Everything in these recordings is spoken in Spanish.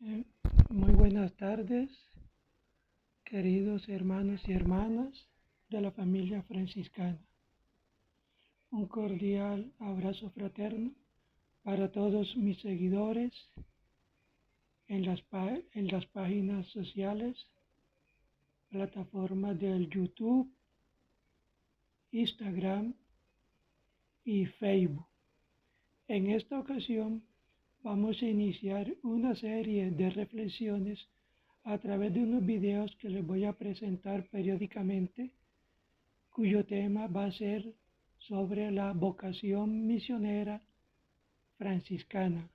Eh, Muy buenas tardes, queridos hermanos y hermanas de la familia franciscana. Un cordial abrazo fraterno para todos mis seguidores en las páginas sociales, plataformas del YouTube, Instagram y Facebook. En esta ocasión vamos a iniciar una serie de reflexiones a través de unos videos que les voy a presentar periódicamente, cuyo tema va a ser sobre la vocación misionera franciscana.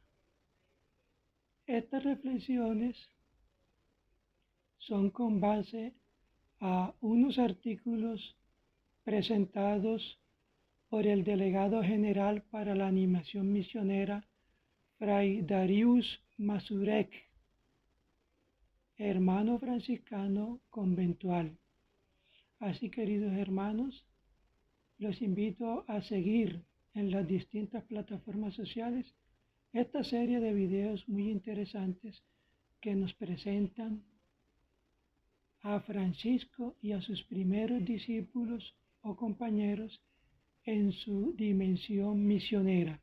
Estas reflexiones son con base a unos artículos presentados por el delegado general para la animación misionera, Fray Darius Mazurek, hermano franciscano conventual. Así, queridos hermanos, los invito a seguir en las distintas plataformas sociales esta serie de videos muy interesantes que nos presentan a Francisco y a sus primeros discípulos o compañeros en su dimensión misionera.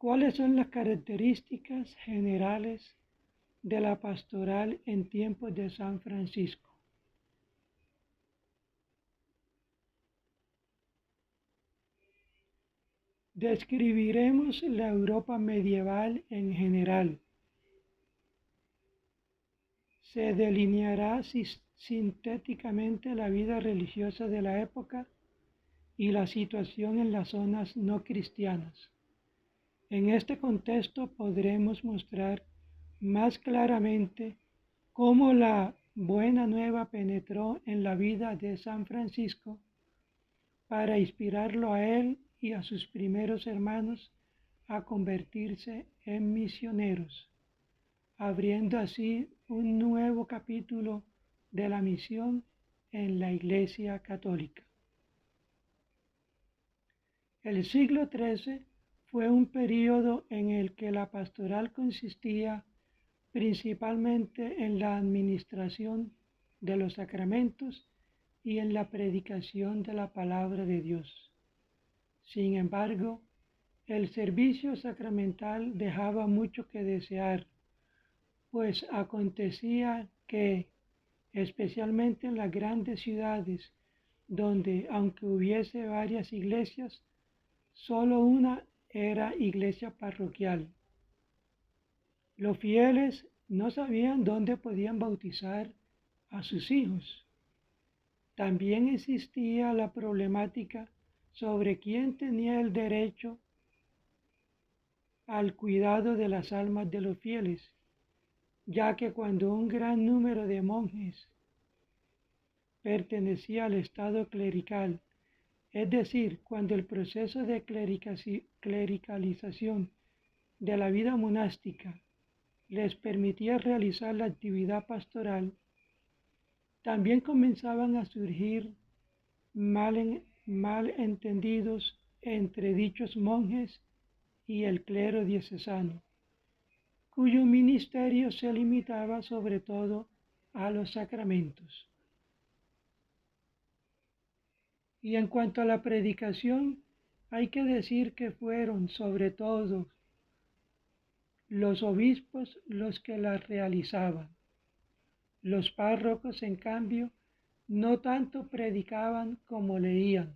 ¿Cuáles son las características generales de la pastoral en tiempos de San Francisco? Describiremos la Europa medieval en general. Se delineará sintéticamente la vida religiosa de la época y la situación en las zonas no cristianas. En este contexto podremos mostrar más claramente cómo la buena nueva penetró en la vida de San Francisco para inspirarlo a él y a sus primeros hermanos a convertirse en misioneros, abriendo así un nuevo capítulo de la misión en la Iglesia Católica. El siglo XIII fue un período en el que la pastoral consistía principalmente en la administración de los sacramentos y en la predicación de la palabra de Dios. Sin embargo, el servicio sacramental dejaba mucho que desear, pues acontecía que, especialmente en las grandes ciudades, donde aunque hubiese varias iglesias, solo una era iglesia parroquial. Los fieles no sabían dónde podían bautizar a sus hijos. También existía la problemática sobre quién tenía el derecho al cuidado de las almas de los fieles, ya que cuando un gran número de monjes pertenecía al estado clerical, es decir, cuando el proceso de clericalización de la vida monástica les permitía realizar la actividad pastoral, también comenzaban a surgir malentendidos entre dichos monjes y el clero diocesano, cuyo ministerio se limitaba sobre todo a los sacramentos. Y en cuanto a la predicación, hay que decir que fueron sobre todo los obispos los que la realizaban. Los párrocos, en cambio, no tanto predicaban como leían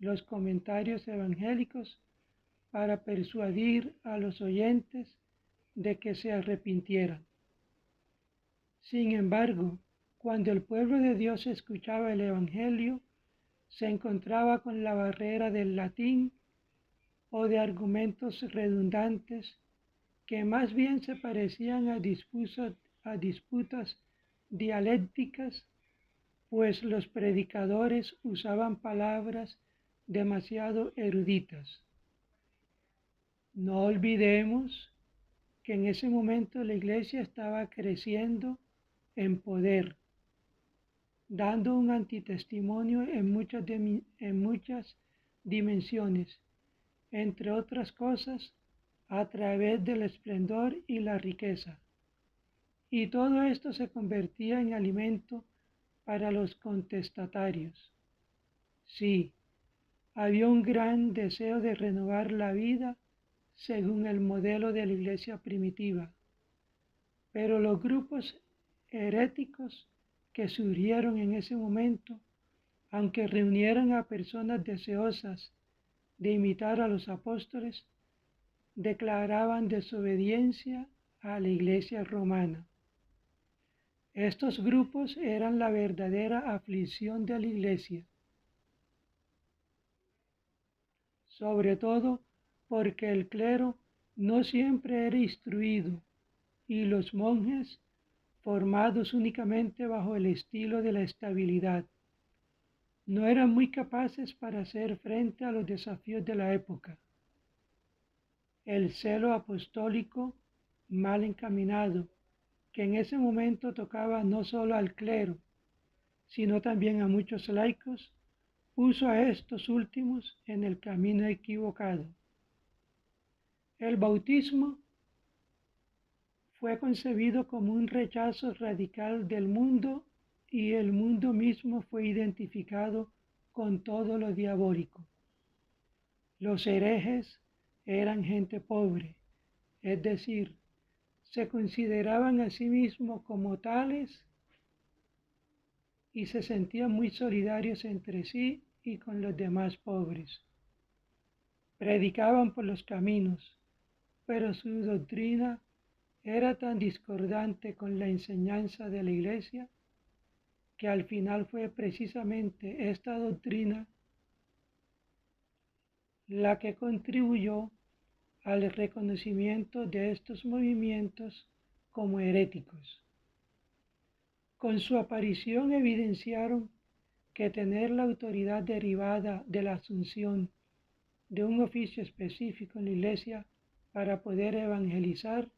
los comentarios evangélicos para persuadir a los oyentes de que se arrepintieran. Sin embargo, cuando el pueblo de Dios escuchaba el Evangelio, se encontraba con la barrera del latín o de argumentos redundantes que más bien se parecían a disputas dialécticas, pues los predicadores usaban palabras demasiado eruditas. No olvidemos que en ese momento la iglesia estaba creciendo en poder, dando un antitestimonio en muchas dimensiones, entre otras cosas, a través del esplendor y la riqueza. Y todo esto se convertía en alimento para los contestatarios. Sí, había un gran deseo de renovar la vida según el modelo de la iglesia primitiva, pero los grupos heréticos que surgieron en ese momento, aunque reunieran a personas deseosas de imitar a los apóstoles, declaraban desobediencia a la iglesia romana. Estos grupos eran la verdadera aflicción de la iglesia, sobre todo porque el clero no siempre era instruido y los monjes, formados únicamente bajo el estilo de la estabilidad, no eran muy capaces para hacer frente a los desafíos de la época. El celo apostólico mal encaminado, que en ese momento tocaba no solo al clero, sino también a muchos laicos, puso a estos últimos en el camino equivocado. El bautismo fue concebido como un rechazo radical del mundo y el mundo mismo fue identificado con todo lo diabólico. Los herejes eran gente pobre, es decir, se consideraban a sí mismos como tales y se sentían muy solidarios entre sí y con los demás pobres. Predicaban por los caminos, pero su doctrina era tan discordante con la enseñanza de la Iglesia que al final fue precisamente esta doctrina la que contribuyó al reconocimiento de estos movimientos como heréticos. Con su aparición evidenciaron que tener la autoridad derivada de la asunción de un oficio específico en la Iglesia para poder evangelizar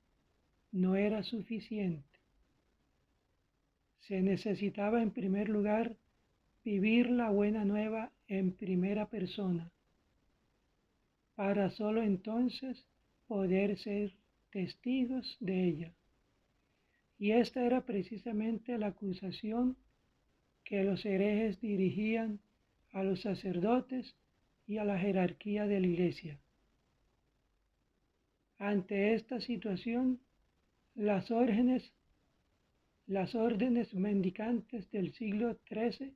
no era suficiente. Se necesitaba en primer lugar vivir la buena nueva en primera persona, para solo entonces poder ser testigos de ella. Y esta era precisamente la acusación que los herejes dirigían a los sacerdotes y a la jerarquía de la Iglesia. Ante esta situación, las órdenes mendicantes del siglo XIII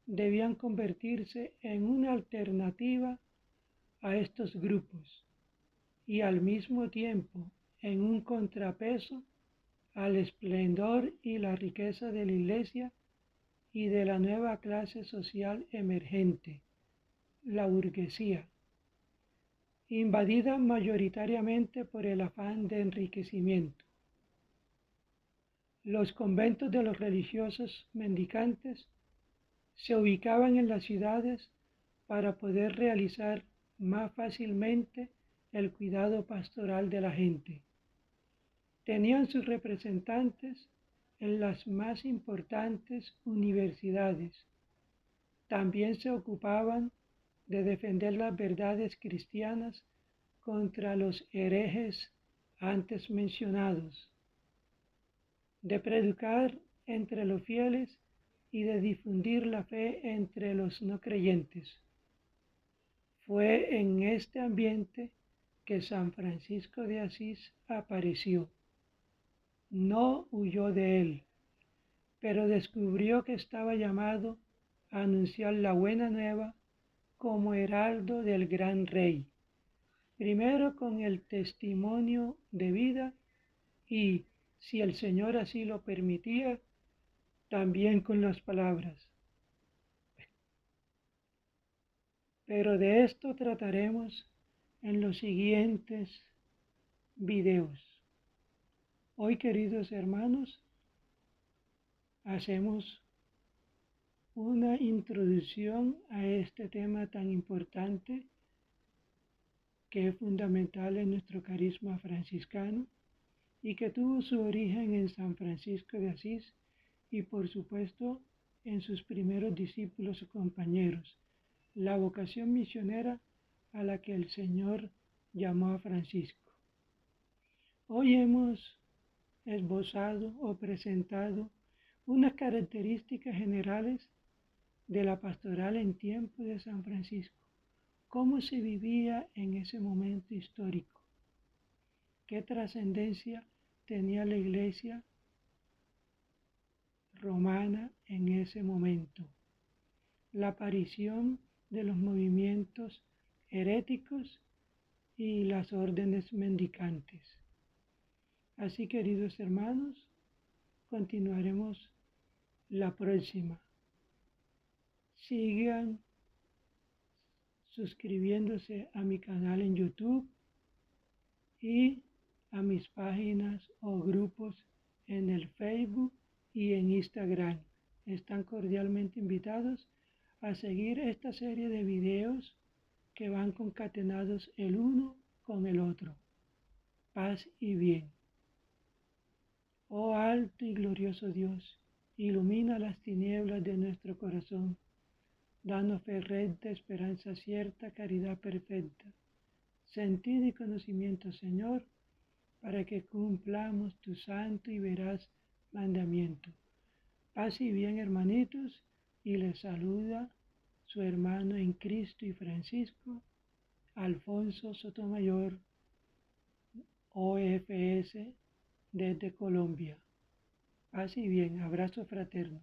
debían convertirse en una alternativa a estos grupos y al mismo tiempo en un contrapeso al esplendor y la riqueza de la Iglesia y de la nueva clase social emergente, la burguesía, invadida mayoritariamente por el afán de enriquecimiento. Los conventos de los religiosos mendicantes se ubicaban en las ciudades para poder realizar más fácilmente el cuidado pastoral de la gente. Tenían sus representantes en las más importantes universidades. También se ocupaban de defender las verdades cristianas contra los herejes antes mencionados, de predicar entre los fieles y de difundir la fe entre los no creyentes. Fue en este ambiente que San Francisco de Asís apareció. No huyó de él, pero descubrió que estaba llamado a anunciar la buena nueva como heraldo del gran rey, primero con el testimonio de vida y, si el Señor así lo permitía, también con las palabras. Pero de esto trataremos en los siguientes videos. Hoy, queridos hermanos, hacemos una introducción a este tema tan importante que es fundamental en nuestro carisma franciscano y que tuvo su origen en San Francisco de Asís y por supuesto en sus primeros discípulos o compañeros, la vocación misionera a la que el Señor llamó a Francisco. Hoy hemos esbozado o presentado unas características generales de la pastoral en tiempo de San Francisco, cómo se vivía en ese momento histórico, qué trascendencia tenía la Iglesia romana en ese momento, la aparición de los movimientos heréticos y las órdenes mendicantes. Así, queridos hermanos, continuaremos la próxima. Sigan suscribiéndose a mi canal en YouTube y a mis páginas o grupos en el Facebook y en Instagram. Están cordialmente invitados a seguir esta serie de videos que van concatenados el uno con el otro. Paz y bien. Oh alto y glorioso Dios, ilumina las tinieblas de nuestro corazón. Danos fe recta, esperanza cierta, caridad perfecta, sentido y conocimiento, Señor, para que cumplamos tu santo y veraz mandamiento. Paz y bien, hermanitos, y les saluda su hermano en Cristo y Francisco, Alfonso Sotomayor, OFS, desde Colombia. Paz y bien, abrazo fraterno.